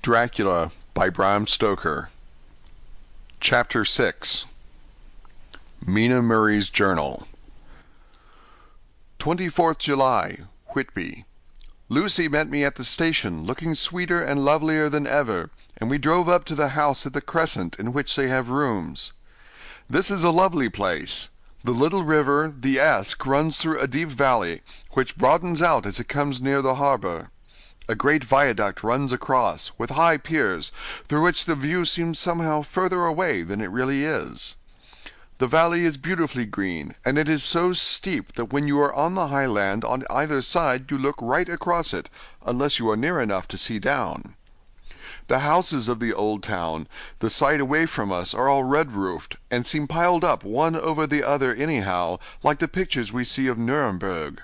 Dracula by Bram Stoker. Chapter 6. Mina Murray's Journal. 24th July, Whitby. Lucy met me at the station, looking sweeter and lovelier than ever, and we drove up to the house at the Crescent in which they have rooms. This is a lovely place. The little river, the Esk, runs through a deep valley, which broadens out as it comes near the harbour. A great viaduct runs across, with high piers, through which the view seems somehow further away than it really is. The valley is beautifully green, and it is so steep that when you are on the high land on either side you look right across it, unless you are near enough to see down. The houses of the old town, the side away from us, are all red-roofed, and seem piled up one over the other anyhow, like the pictures we see of Nuremberg.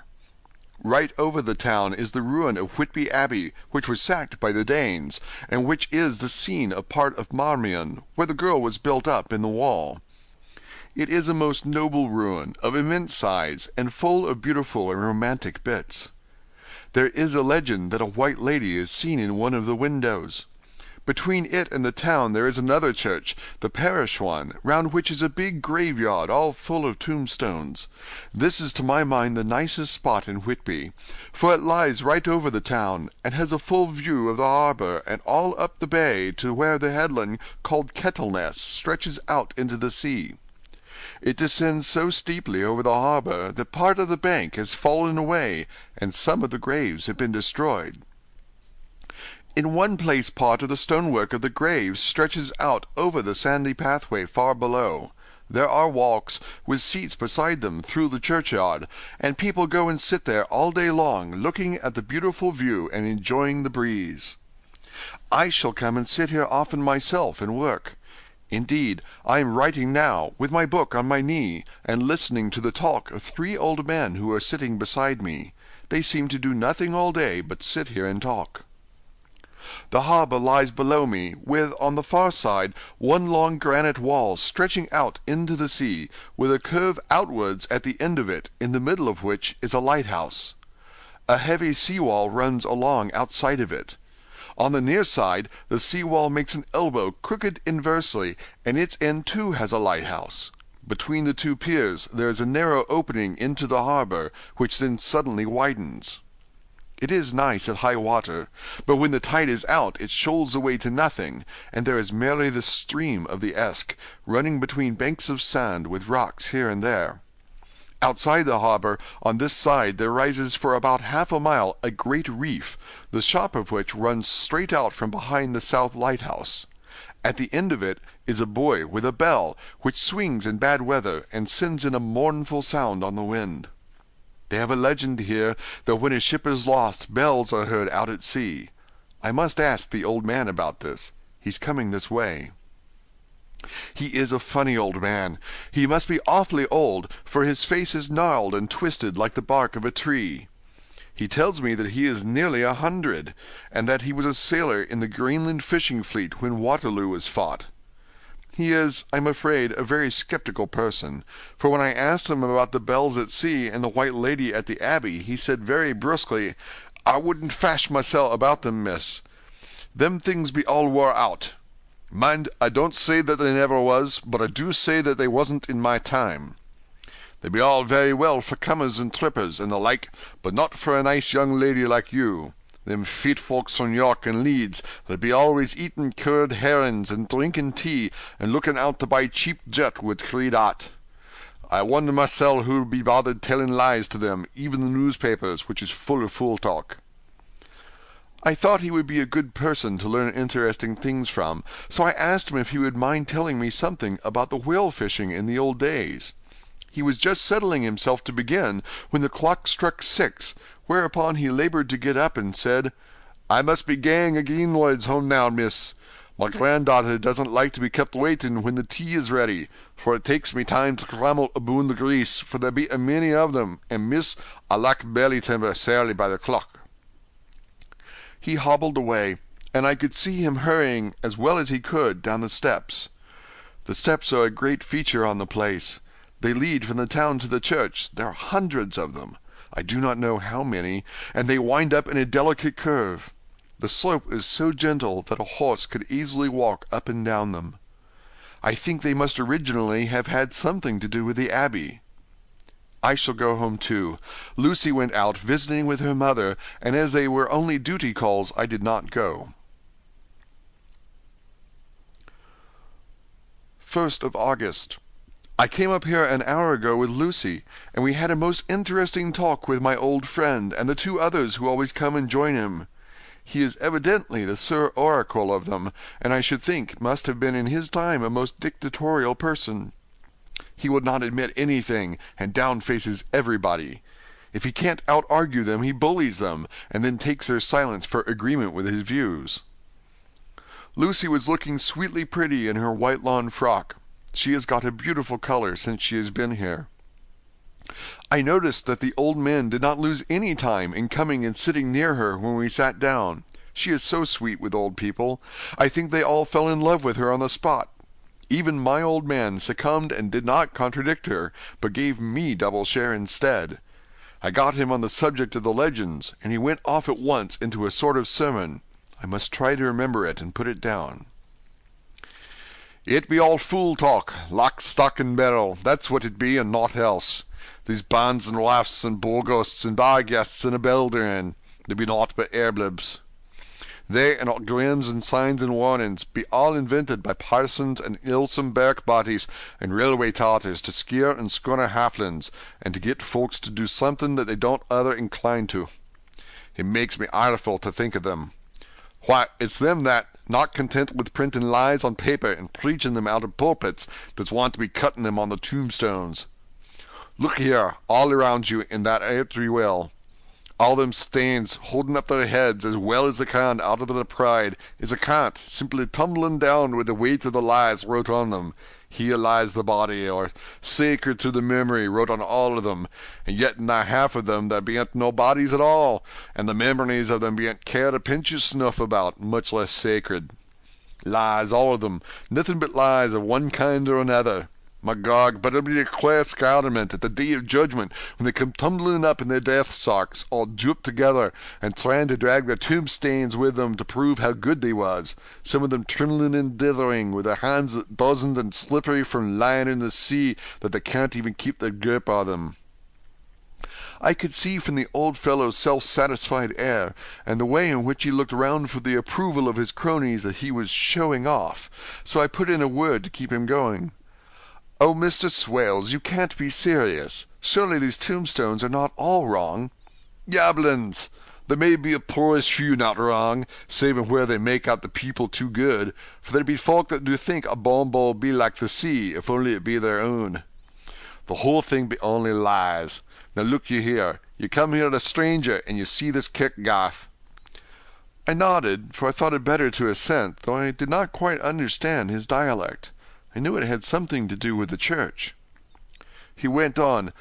Right over the town is the ruin of Whitby Abbey, which was sacked by the Danes, and which is the scene of part of Marmion, where the girl was built up in the wall. It is a most noble ruin, of immense size, and full of beautiful and romantic bits. There is a legend that a white lady is seen in one of the windows. Between it and the town there is another church, the parish one, round which is a big graveyard all full of tombstones. This is to my mind the nicest spot in Whitby, for it lies right over the town, and has a full view of the harbour, and all up the bay to where the headland called Kettleness stretches out into the sea. It descends so steeply over the harbour that part of the bank has fallen away, and some of the graves have been destroyed. In one place part of the stonework of the graves stretches out over the sandy pathway far below. There are walks, with seats beside them, through the churchyard, and people go and sit there all day long, looking at the beautiful view and enjoying the breeze. I shall come and sit here often myself and work. Indeed, I am writing now, with my book on my knee, and listening to the talk of 3 old men who are sitting beside me. They seem to do nothing all day but sit here and talk. The harbour lies below me, with, on the far side, one long granite wall stretching out into the sea, with a curve outwards at the end of it, in the middle of which is a lighthouse. A heavy sea-wall runs along outside of it. On the near side, the sea-wall makes an elbow crooked inversely, and its end too has a lighthouse. Between the 2 piers there is a narrow opening into the harbour, which then suddenly widens. It is nice at high water, but when the tide is out it shoals away to nothing, and there is merely the stream of the Esk, running between banks of sand with rocks here and there. Outside the harbour, on this side, there rises for about half a mile a great reef, the shop of which runs straight out from behind the south lighthouse. At the end of it is a buoy with a bell, which swings in bad weather, and sends in a mournful sound on the wind. They have a legend here that when a ship is lost, bells are heard out at sea. I must ask the old man about this. He's coming this way. He is a funny old man. He must be awfully old, for his face is gnarled and twisted like the bark of a tree. He tells me that he is nearly 100, and that he was a sailor in the Greenland fishing fleet when Waterloo was fought. He is, I'm afraid, a very sceptical person, for when I asked him about the bells at sea and the white lady at the Abbey, he said very brusquely, "I wouldn't fash mysel' about them, miss. Them things be all wore out. Mind, I don't say that they never was, but I do say that they wasn't in my time. They be all very well for comers and trippers and the like, but not for a nice young lady like you. Them feet folks from York and Leeds that be always eatin' curd herrings and drinkin' tea and lookin' out to buy cheap jet would creed out. I wonder mysel' who'll be bothered tellin' lies to them, even the newspapers, which is full of fool talk." I thought he would be a good person to learn interesting things from, so I asked him if he would mind telling me something about the whale-fishing in the old days. He was just settling himself to begin when the clock struck 6, whereupon he laboured to get up and said, "I must be gang agin Lloyd's home now, miss. My granddaughter doesn't like to be kept waiting when the tea is ready, for it takes me time to clamel aboon the grease, for there be a many of them, and miss, I lack belly timber sairly by the clock." He hobbled away, and I could see him hurrying as well as he could down the steps. The steps are a great feature on the place. They lead from the town to the church. There are hundreds of them. I do not know how many, and they wind up in a delicate curve. The slope is so gentle that a horse could easily walk up and down them. I think they must originally have had something to do with the abbey. I shall go home too. Lucy went out visiting with her mother, and as they were only duty calls, I did not go. 1st of August. I came up here an hour ago with Lucy, and we had a most interesting talk with my old friend and the 2 others who always come and join him. He is evidently the Sir Oracle of them, and I should think must have been in his time a most dictatorial person. He will not admit anything, and down-faces everybody. If he can't out-argue them, he bullies them, and then takes their silence for agreement with his views. Lucy was looking sweetly pretty in her white lawn frock. She has got a beautiful color since she has been here. I noticed that the old men did not lose any time in coming and sitting near her when we sat down. She is so sweet with old people. I think they all fell in love with her on the spot. Even my old man succumbed and did not contradict her, but gave me double share instead. I got him on the subject of the legends, and he went off at once into a sort of sermon. I must try to remember it and put it down. It be all fool talk, lock, stock, and barrel, that's what it be, and naught else. These bands and wafts and bogosts and bar-guests and a belderin, they be naught but airblibs. They and all grams and signs and warnings be all invented by parsons and ilsome bark bodies and railway tartars to scare and scunner halflings, and to get folks to do something that they don't other incline to. It makes me ireful to think of them. Why, it's them that, not content with printing lies on paper and preaching them out of pulpits, that's want to be cutting them on the tombstones. Look here, all around you in that earthly well. All them stains holding up their heads as well as they can out of their pride is a cant simply tumbling down with the weight of the lies wrote on them. Here lies the body, or sacred to the memory, wrote on all of them, and yet in that half of them there bean't no bodies at all, and the memories of them bean't cared a pinch of snuff about, much less sacred. Lies, all of them, nothing but lies of one kind or another. My God, but it'll be a queer scarlement at the day of judgment when they come tumbling up in their death socks, all drooped together, and trying to drag their tombstains with them to prove how good they was, some of them trembling and dithering, with their hands buzzing and slippery from lying in the sea that they can't even keep their grip on them. I could see from the old fellow's self-satisfied air, and the way in which he looked round for the approval of his cronies, that he was showing off, so I put in a word to keep him going. "Oh, Mr. Swales, you can't be serious. Surely these tombstones are not all wrong." "Yablins! There may be a poorish few not wrong, saving where they make out the people too good, for there be folk that do think a bombo be like the sea, if only it be their own. The whole thing be only lies. Now look you here. You come here a stranger, and you see this kirkgarth." I nodded, for I thought it better to assent, though I did not quite understand his dialect. I knew it had something to do with the church. He went on,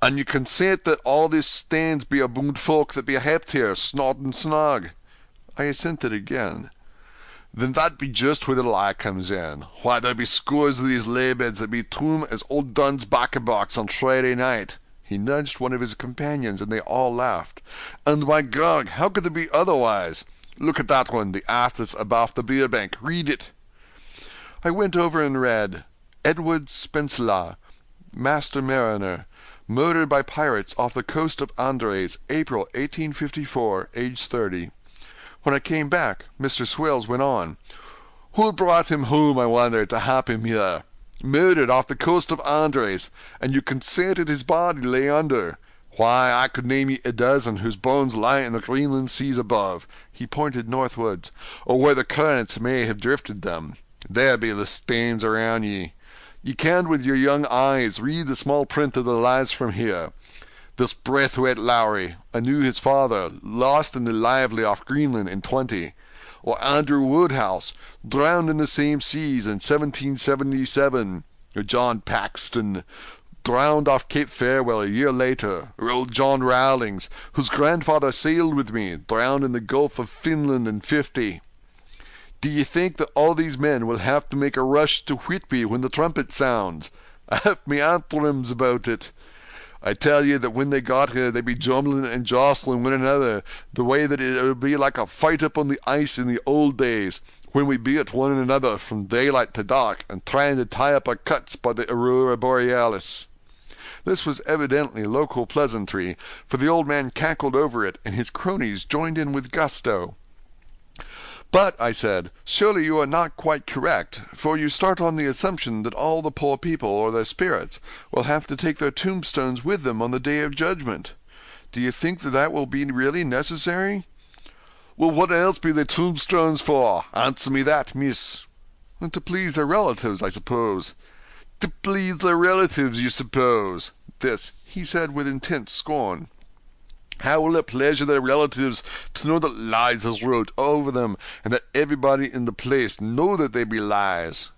"And you consent that all these stains be aboon folk that be helped here, snod and snog?" I assented again. "Then that be just where the lie comes in. Why, there be scores of these laybeds that be toom as old Dunn's bacca-box on Friday night." He nudged one of his companions, and they all laughed. "And my God, how could there be otherwise? Look at that one, the athos abaft the beer bank. Read it." I went over and read, "Edward Spencelagh, Master Mariner, murdered by pirates off the coast of Andres, April 1854, age 30. When I came back, Mr. Swales went on, "Who brought him home, I wonder, to hap him here? Murdered off the coast of Andres, and you consented his body lay under. Why, I could name ye a dozen whose bones lie in the Greenland seas above," he pointed northwards, "or where the currents may have drifted them. There be the stains around ye. Ye can with your young eyes read the small print of the lies from here. This Braithwaite Lowry, I knew his father, lost in the Lively off Greenland in '20. Or Andrew Woodhouse, drowned in the same seas in 1777. Or John Paxton, drowned off Cape Farewell a year later. Or old John Rowlings, whose grandfather sailed with me, drowned in the Gulf of Finland in '50. Do you think that all these men will have to make a rush to Whitby when the trumpet sounds? I have me anthorums about it. I tell you that when they got here, they'd be jumbling and jostling one another, the way that it would be like a fight up on the ice in the old days, when we beat one another from daylight to dark, and trying to tie up our cuts by the Aurora Borealis." This was evidently local pleasantry, for the old man cackled over it, and his cronies joined in with gusto. "But," I said, "surely you are not quite correct, for you start on the assumption that all the poor people, or their spirits, will have to take their tombstones with them on the Day of Judgment. Do you think that will be really necessary?" "Well, what else be the tombstones for? Answer me that, miss." "To please their relatives, I suppose." "To please their relatives, you suppose?" This he said with intense scorn. "How will it pleasure their relatives to know that lies is wrote over them, and that everybody in the place know that they be lies?"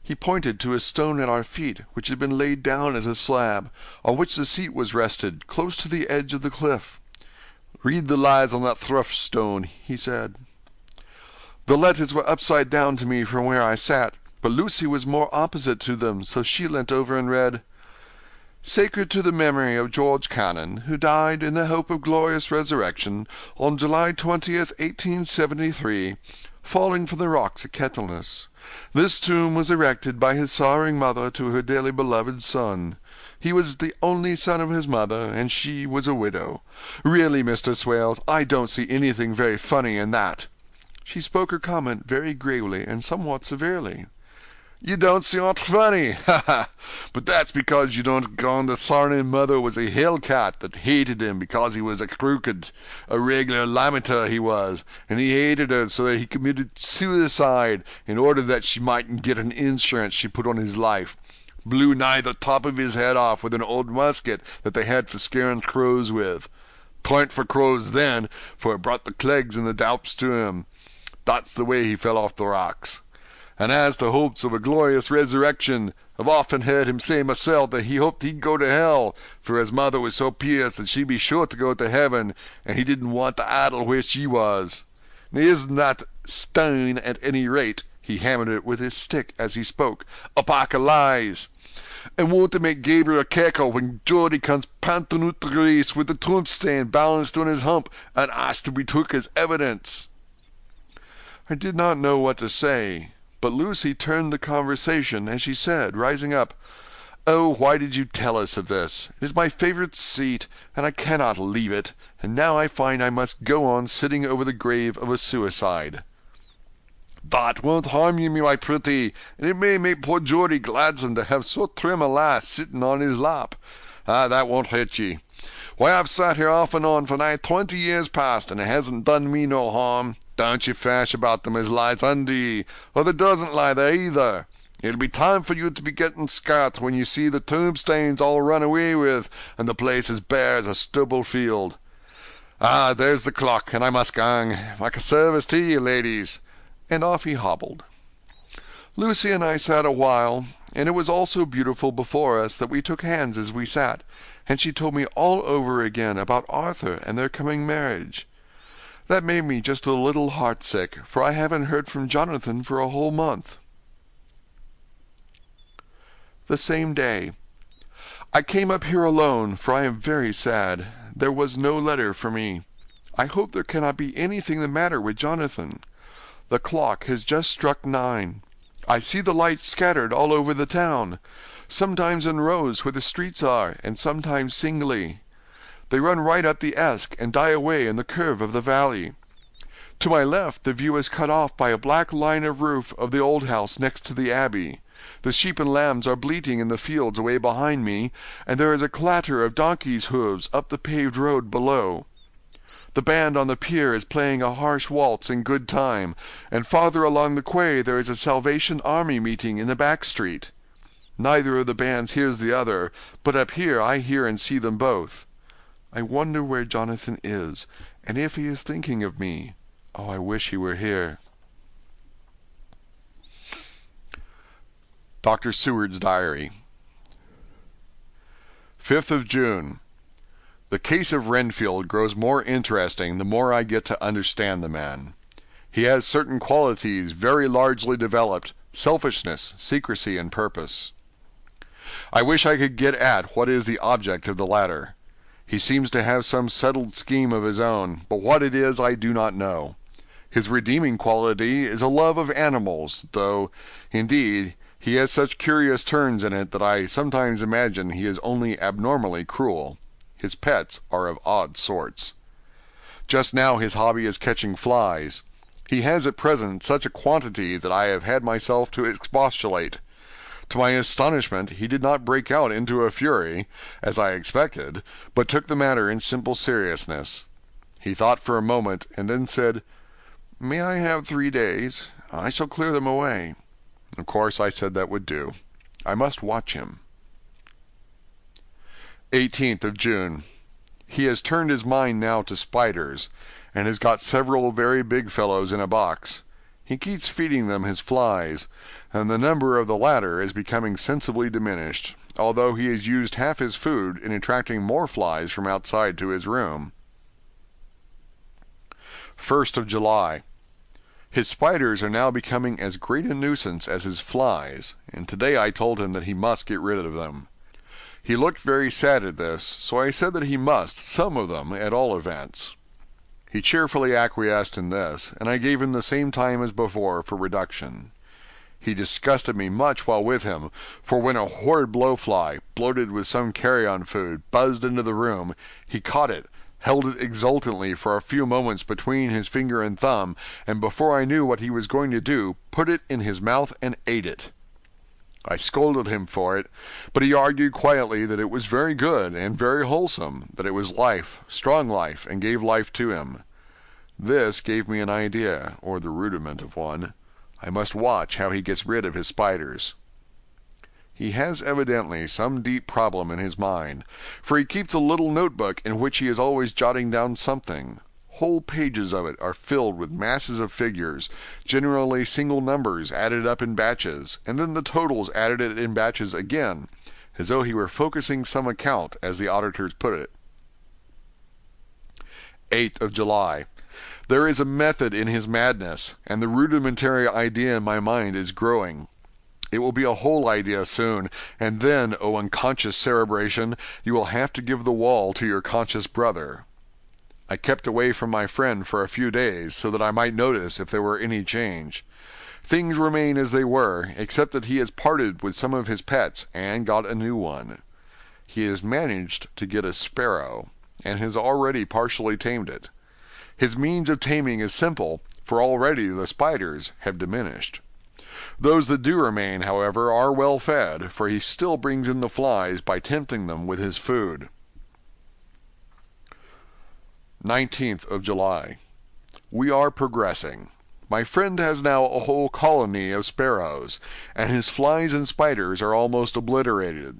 He pointed to a stone at our feet, which had been laid down as a slab, on which the seat was rested, close to the edge of the cliff. "Read the lies on that thrush stone," he said. The letters were upside down to me from where I sat, but Lucy was more opposite to them, so she leant over and read, "Sacred to the memory of George Cannon, who died in the hope of glorious resurrection on July 20th, 1873, falling from the rocks at Kettleness. This tomb was erected by his sorrowing mother to her dearly beloved son. He was the only son of his mother, and she was a widow. Really, Mr. Swales, I don't see anything very funny in that." She spoke her comment very gravely and somewhat severely. "You don't see aught funny, ha ha! But that's because you don't gone the sarnin mother was a hellcat that hated him because he was a crooked, a regular lamenter he was, and he hated her so that he committed suicide in order that she mightn't get an insurance she put on his life. Blew nigh the top of his head off with an old musket that they had for scaring crows with. 'Twarn't for crows then, for it brought the clegs and the doups to him. That's the way he fell off the rocks. And as to hopes of a glorious resurrection, I've often heard him say myself that he hoped he'd go to hell, for his mother was so pious that she'd be sure to go to heaven, and he didn't want to idle where she was. Now isn't that stone at any rate," he hammered it with his stick as he spoke, "a pack of lies? And won't it make Gabriel cackle when Geordie comes panting out the race with the tombstone balanced on his hump and asked to be took as evidence?" I did not know what to say, but Lucy turned the conversation as she said, rising up, "Oh, why did you tell us of this? It is my favourite seat, and I cannot leave it, and now I find I must go on sitting over the grave of a suicide." "That won't harm you, my pretty, and it may make poor Geordie gladsome to have so trim a lass sitting on his lap. That won't hurt ye. Why, I've sat here off and on for nigh 20 years past, and it hasn't done me no harm. Don't you fash about them as lies under ye, or there doesn't lie there either. It'll be time for you to be getting scart when you see the tombstones all run away with, and the place as bare as a stubble field. There's the clock, and I must gang. Make a service to ye, ladies." And off he hobbled. Lucy and I sat a while, and it was all so beautiful before us that we took hands as we sat, and she told me all over again about Arthur and their coming marriage. That made me just a little heartsick, for I haven't heard from Jonathan for a whole month. The same day. I came up here alone, for I am very sad. There was no letter for me. I hope there cannot be anything the matter with Jonathan. The clock has just struck 9. I see the lights scattered all over the town, sometimes in rows where the streets are, and sometimes singly. They run right up the Esk and die away in the curve of the valley. To my left the view is cut off by a black line of roof of the old house next to the abbey. The sheep and lambs are bleating in the fields away behind me, and there is a clatter of donkeys' hooves up the paved road below. The band on the pier is playing a harsh waltz in good time, and farther along the quay there is a Salvation Army meeting in the back street. Neither of the bands hears the other, but up here I hear and see them both. I wonder where Jonathan is, and if he is thinking of me. Oh, I wish he were here. Dr. Seward's Diary. 5th of June. The case of Renfield grows more interesting the more I get to understand the man. He has certain qualities very largely developed: selfishness, secrecy, and purpose. I wish I could get at what is the object of the latter. He seems to have some settled scheme of his own, but what it is I do not know. His redeeming quality is a love of animals, though, indeed, he has such curious turns in it that I sometimes imagine he is only abnormally cruel. His pets are of odd sorts. Just now his hobby is catching flies. He has at present such a quantity that I have had myself to expostulate. To my astonishment, he did not break out into a fury, as I expected, but took the matter in simple seriousness. He thought for a moment, and then said, "May I have 3 days? I shall clear them away." Of course I said that would do. I must watch him. 18th of June. He has turned his mind now to spiders, and has got several very big fellows in a box. He keeps feeding them his flies, and the number of the latter is becoming sensibly diminished, although he has used half his food in attracting more flies from outside to his room. 1st of July. His spiders are now becoming as great a nuisance as his flies, and today I told him that he must get rid of them. He looked very sad at this, so I said that he must, some of them, at all events. He cheerfully acquiesced in this, and I gave him the same time as before for reduction. He disgusted me much while with him, for when a horrid blowfly, bloated with some carrion food, buzzed into the room, he caught it, held it exultantly for a few moments between his finger and thumb, and before I knew what he was going to do, put it in his mouth and ate it. I scolded him for it, but he argued quietly that it was very good and very wholesome, that it was life, strong life, and gave life to him. This gave me an idea, or the rudiment of one. I must watch how he gets rid of his spiders. He has evidently some deep problem in his mind, for he keeps a little notebook in which he is always jotting down something. Whole pages of it are filled with masses of figures, generally single numbers added up in batches, and then the totals added in batches again, as though he were focusing some account, as the auditors put it. 8th of July. There is a method in his madness, and the rudimentary idea in my mind is growing. It will be a whole idea soon, and then, O unconscious cerebration, you will have to give the wall to your conscious brother. I kept away from my friend for a few days, so that I might notice if there were any change. Things remain as they were, except that he has parted with some of his pets, and got a new one. He has managed to get a sparrow, and has already partially tamed it. His means of taming is simple, for already the spiders have diminished. Those that do remain, however, are well fed, for he still brings in the flies by tempting them with his food. 19th of July. We are progressing. My friend has now a whole colony of sparrows, and his flies and spiders are almost obliterated.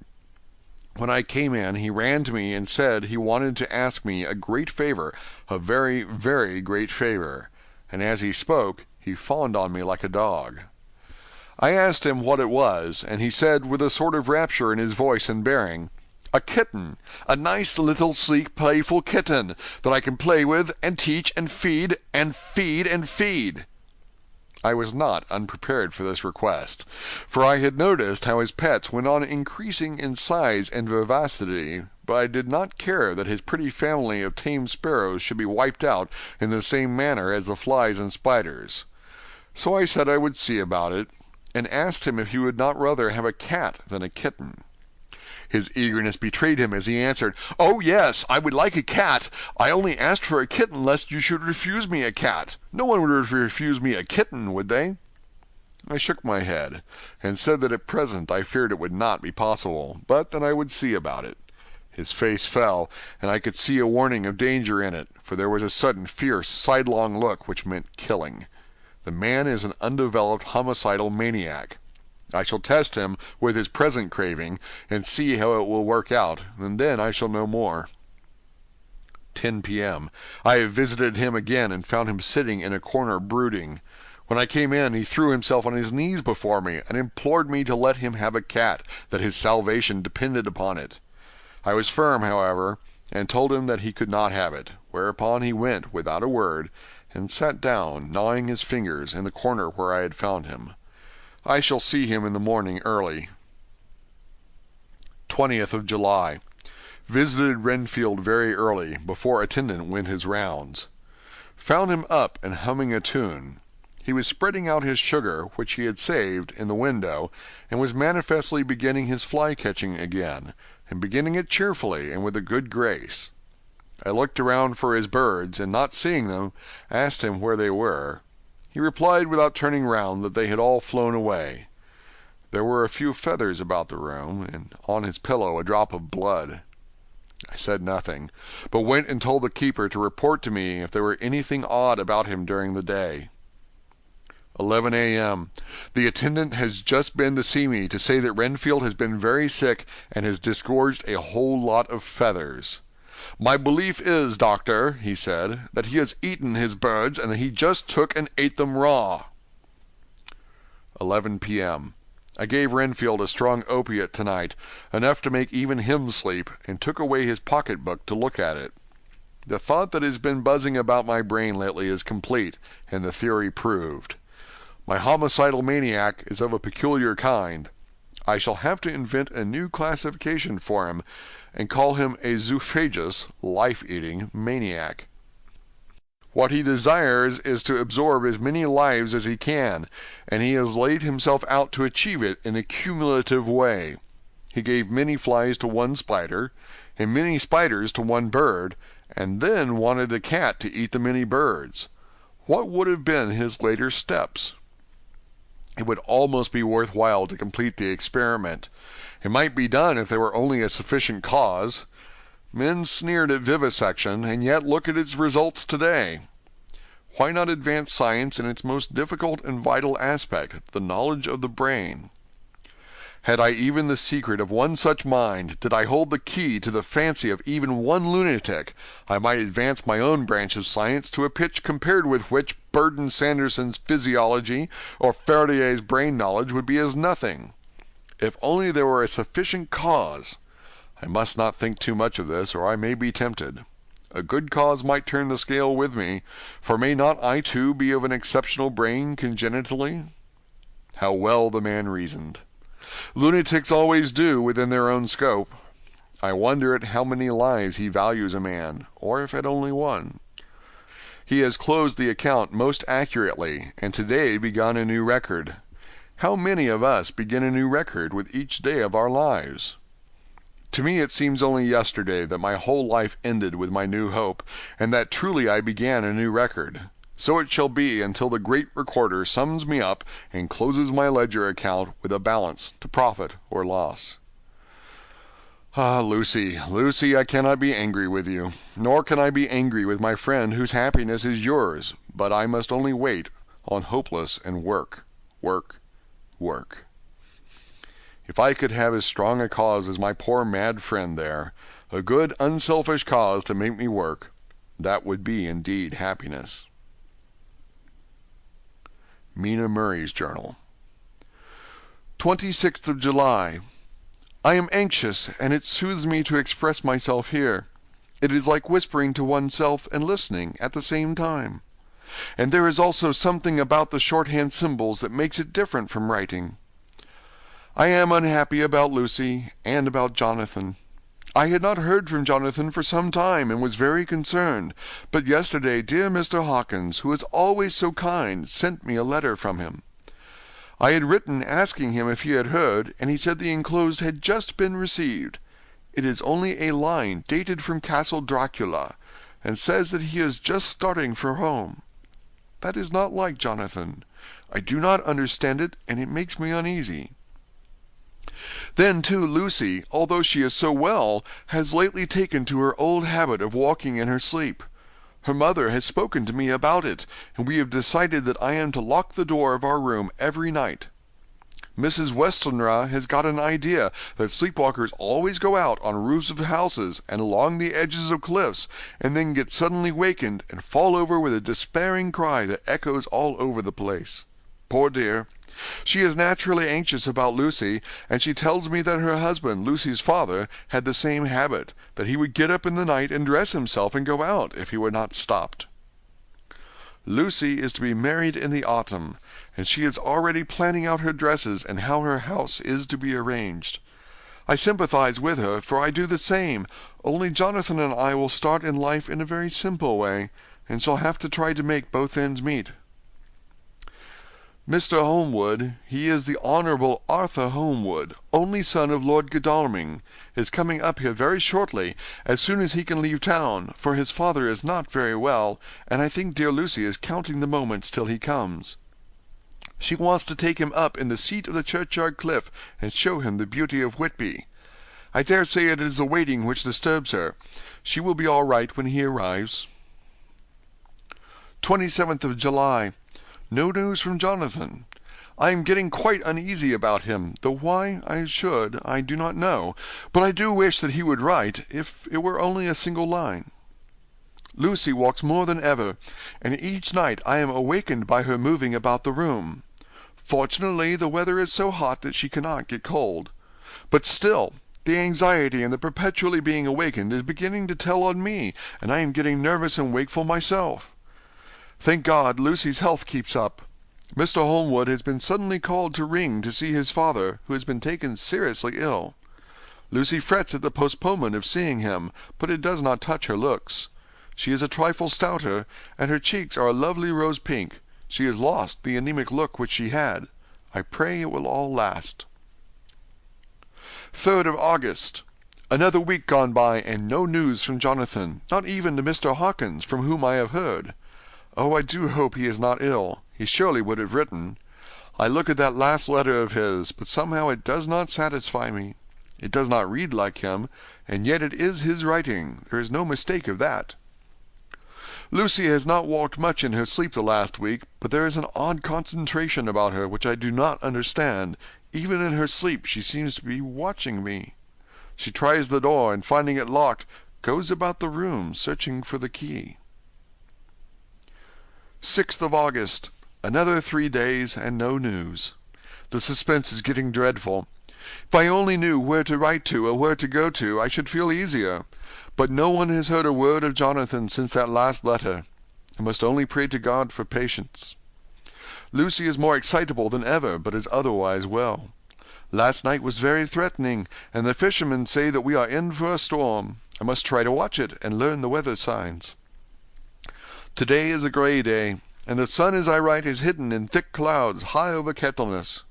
When I came in, he ran to me and said he wanted to ask me a great favor, a very, very great favor, and as he spoke, he fawned on me like a dog. I asked him what it was, and he said, with a sort of rapture in his voice and bearing, "A kitten, a nice little sleek playful kitten, that I can play with, and teach, and feed, and feed, and feed." I was not unprepared for this request, for I had noticed how his pets went on increasing in size and vivacity, but I did not care that his pretty family of tame sparrows should be wiped out in the same manner as the flies and spiders. So I said I would see about it, and asked him if he would not rather have a cat than a kitten. His eagerness betrayed him as he answered, "Oh, yes, I would like a cat. I only asked for a kitten lest you should refuse me a cat. No one would refuse me a kitten, would they?" I shook my head, and said that at present I feared it would not be possible, but that I would see about it. His face fell, and I could see a warning of danger in it, for there was a sudden fierce, sidelong look which meant killing. The man is an undeveloped homicidal maniac. I shall test him with his present craving, and see how it will work out, and then I shall know more. 10 p.m. I have visited him again, and found him sitting in a corner brooding. When I came in, he threw himself on his knees before me, and implored me to let him have a cat, that his salvation depended upon it. I was firm, however, and told him that he could not have it, whereupon he went, without a word, and sat down, gnawing his fingers, in the corner where I had found him. I shall see him in the morning early. 20th of July. Visited Renfield very early, before attendant went his rounds. Found him up and humming a tune. He was spreading out his sugar, which he had saved, in the window, and was manifestly beginning his fly-catching again, and beginning it cheerfully and with a good grace. I looked around for his birds, and not seeing them, asked him where they were. He replied without turning round that they had all flown away. There were a few feathers about the room, and on his pillow a drop of blood. I said nothing, but went and told the keeper to report to me if there were anything odd about him during the day. 11 a.m. The attendant has just been to see me to say that Renfield has been very sick and has disgorged a whole lot of feathers. "My belief is, doctor," he said, "that he has eaten his birds and that he just took and ate them raw." 11 p.m. I gave Renfield a strong opiate tonight, enough to make even him sleep, and took away his pocket-book to look at it. The thought that has been buzzing about my brain lately is complete, and the theory proved. My homicidal maniac is of a peculiar kind. I shall have to invent a new classification for him, and call him a zoophagous, life-eating maniac. What he desires is to absorb as many lives as he can, and he has laid himself out to achieve it in a cumulative way. He gave many flies to one spider, and many spiders to one bird, and then wanted a cat to eat the many birds. What would have been his later steps? It would almost be worth while to complete the experiment. It might be done if there were only a sufficient cause. Men sneered at vivisection, and yet look at its results today. Why not advance science in its most difficult and vital aspect, the knowledge of the brain? Had I even the secret of one such mind, did I hold the key to the fancy of even one lunatic, I might advance my own branch of science to a pitch compared with which Burton Sanderson's physiology or Faraday's brain knowledge would be as nothing. If only there were a sufficient cause. I must not think too much of this, or I may be tempted. A good cause might turn the scale with me, for may not I too be of an exceptional brain congenitally? How well the man reasoned! Lunatics always do within their own scope. I wonder at how many lives he values a man, or if at only one. He has closed the account most accurately, and today begun a new record. How many of us begin a new record with each day of our lives? To me it seems only yesterday that my whole life ended with my new hope, and that truly I began a new record. So it shall be until the great recorder sums me up and closes my ledger account with a balance to profit or loss. Ah, Lucy, Lucy, I cannot be angry with you, nor can I be angry with my friend whose happiness is yours, but I must only wait on hopeless and work. If I could have as strong a cause as my poor mad friend there, a good unselfish cause to make me work, that would be indeed happiness. Mina Murray's Journal. 26th of July. I am anxious, and it soothes me to express myself here. It is like whispering to oneself and listening at the same time. And there is also something about the shorthand symbols that makes it different from writing. I am unhappy about Lucy and about Jonathan. I had not heard from Jonathan for some time and was very concerned, but yesterday dear Mr. Hawkins, who is always so kind, sent me a letter from him. I had written asking him if he had heard, and he said the enclosed had just been received. It is only a line dated from Castle Dracula, and says that he is just starting for home. That is not like Jonathan. I do not understand it, and it makes me uneasy. Then, too, Lucy, although she is so well, has lately taken to her old habit of walking in her sleep. Her mother has spoken to me about it, and we have decided that I am to lock the door of our room every night. Mrs. Westenra has got an idea that sleepwalkers always go out on roofs of houses and along the edges of cliffs, and then get suddenly wakened and fall over with a despairing cry that echoes all over the place. Poor dear! She is naturally anxious about Lucy, and she tells me that her husband, Lucy's father, had the same habit, that he would get up in the night and dress himself and go out if he were not stopped. Lucy is to be married in the autumn, and she is already planning out her dresses and how her house is to be arranged. I sympathize with her, for I do the same, only Jonathan and I will start in life in a very simple way, and shall have to try to make both ends meet. Mr. Holmwood, he is the Honourable Arthur Holmwood, only son of Lord Godalming, is coming up here very shortly, as soon as he can leave town, for his father is not very well, and I think dear Lucy is counting the moments till he comes. She wants to take him up in the seat of the churchyard cliff, and show him the beauty of Whitby. I dare say it is the waiting which disturbs her. She will be all right when he arrives. 27th of July. No news from Jonathan. I am getting quite uneasy about him, though why I should I do not know, but I do wish that he would write, if it were only a single line. Lucy walks more than ever, and each night I am awakened by her moving about the room. Fortunately, the weather is so hot that she cannot get cold. But still, the anxiety and the perpetually being awakened is beginning to tell on me, and I am getting nervous and wakeful myself. Thank God, Lucy's health keeps up. Mr. Holmwood has been suddenly called to Ring to see his father, who has been taken seriously ill. Lucy frets at the postponement of seeing him, but it does not touch her looks. She is a trifle stouter, and her cheeks are a lovely rose pink. She has lost the anemic look which she had. I pray it will all last. 3rd of August. Another week gone by, and no news from Jonathan, not even to Mr. Hawkins, from whom I have heard. Oh, I do hope he is not ill. He surely would have written. I look at that last letter of his, but somehow it does not satisfy me. It does not read like him, and yet it is his writing. There is no mistake of that. Lucy has not walked much in her sleep the last week, but there is an odd concentration about her which I do not understand. Even in her sleep she seems to be watching me. She tries the door, and finding it locked, goes about the room, searching for the key. 6th of August. Another 3 days, and no news. The suspense is getting dreadful. If I only knew where to write to, or where to go to, I should feel easier. But no one has heard a word of Jonathan since that last letter. I must only pray to God for patience. Lucy is more excitable than ever, but is otherwise well. Last night was very threatening, and the fishermen say that we are in for a storm. I must try to watch it, and learn the weather signs. Today is a grey day, and the sun as I write is hidden in thick clouds high over Kettleness.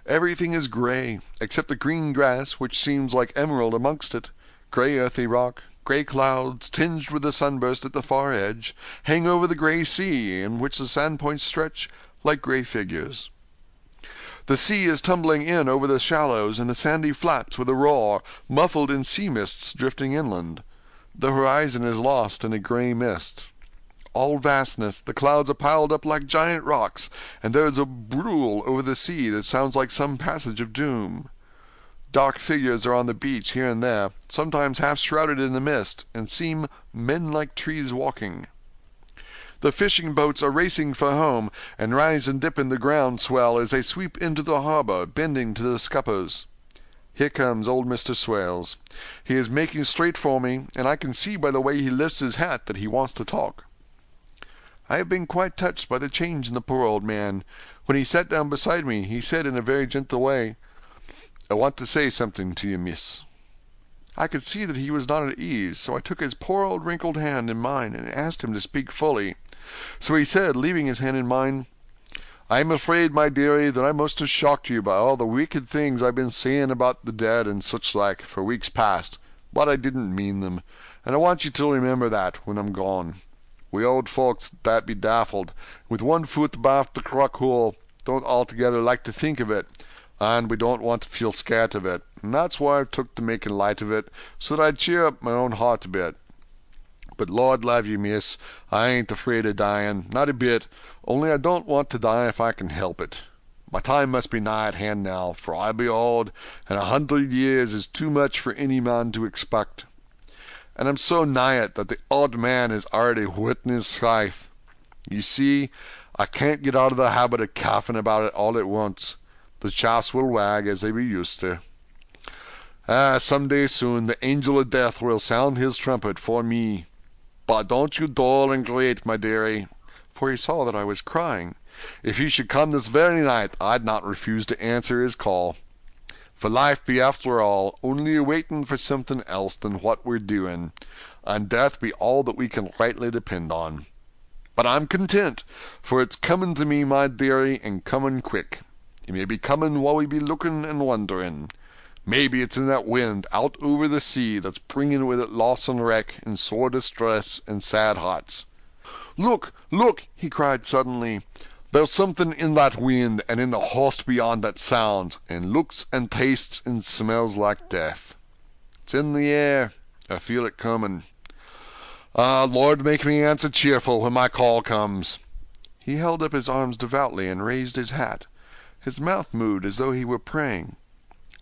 Everything is grey, except the green grass, which seems like emerald amongst it. Grey earthy rock, grey clouds, tinged with the sunburst at the far edge, hang over the grey sea, in which the sandpoints stretch like grey figures. The sea is tumbling in over the shallows and the sandy flats with a roar, muffled in sea mists drifting inland. The horizon is lost in a grey mist. All vastness, the clouds are piled up like giant rocks, and there is a brool over the sea that sounds like some passage of doom. Dark figures are on the beach here and there, sometimes half shrouded in the mist, and seem men like trees walking. The fishing boats are racing for home, and rise and dip in the ground swell as they sweep into the harbour, bending to the scuppers. Here comes old Mr. Swales. He is making straight for me, and I can see by the way he lifts his hat that he wants to talk. I have been quite touched by the change in the poor old man. When he sat down beside me, he said in a very gentle way, "I want to say something to you, miss." I could see that he was not at ease, so I took his poor old wrinkled hand in mine and asked him to speak fully. So he said, leaving his hand in mine, "I am afraid, my dearie, that I must have shocked you by all the wicked things I've been saying about the dead and such like for weeks past, but I didn't mean them, and I want you to remember that when I'm gone. We old folks that be daffled, with one foot abaft the crock hole, don't altogether like to think of it, and we don't want to feel scared of it, and that's why I've took to making light of it, so that I'd cheer up my own heart a bit. But Lord love you, miss, I ain't afraid of dying, not a bit, only I don't want to die if I can help it. My time must be nigh at hand now, for I be old, and 100 years is too much for any man to expect. And I'm so nigh it that the old man is already whitting his scythe. You see, I can't get out of the habit of coughing about it all at once. The chaps will wag as they be used to. Some day soon the angel of death will sound his trumpet for me. But don't you dole and great, my dearie," for he saw that I was crying. "If he should come this very night, I'd not refuse to answer his call. For life be after all only a waiting for something else than what we're doing, and death be all that we can rightly depend on. But I'm content, for it's comin' to me, my dearie, and comin' quick. It may be comin' while we be lookin' and wonderin'. Maybe it's in that wind out over the sea that's bringin' with it loss and wreck and sore distress and sad hearts. Look, look, he cried suddenly. There's something in that wind and in the host beyond that sounds, and looks and tastes and smells like death. It's in the air. I feel it comin'. Ah, Lord, make me answer cheerful when my call comes. He held up his arms devoutly and raised his hat. His mouth moved as though he were praying.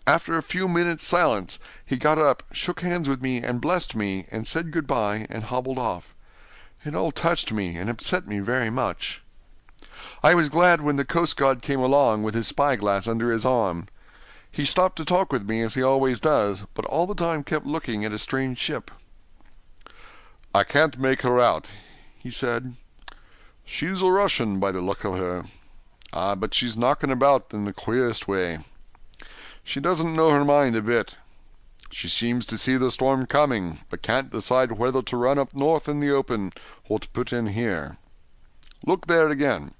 After a few minutes' silence, he got up, shook hands with me, and blessed me, and said good-bye, and hobbled off. It all touched me and upset me very much. I was glad when the coast-guard came along with his spyglass under his arm. He stopped to talk with me as he always does, but all the time kept looking at a strange ship. "I can't make her out," he said. "She's a Russian by the look of her. But she's knocking about in the queerest way. She doesn't know her mind a bit. She seems to see the storm coming, but can't decide whether to run up north in the open or to put in here. Look there again.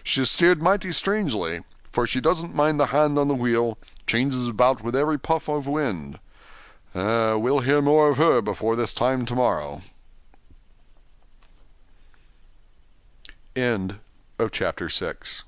She has steered mighty strangely, for she doesn't mind the hand on the wheel, changes about with every puff of wind. We'll hear more of her before this time tomorrow." End of chapter 6.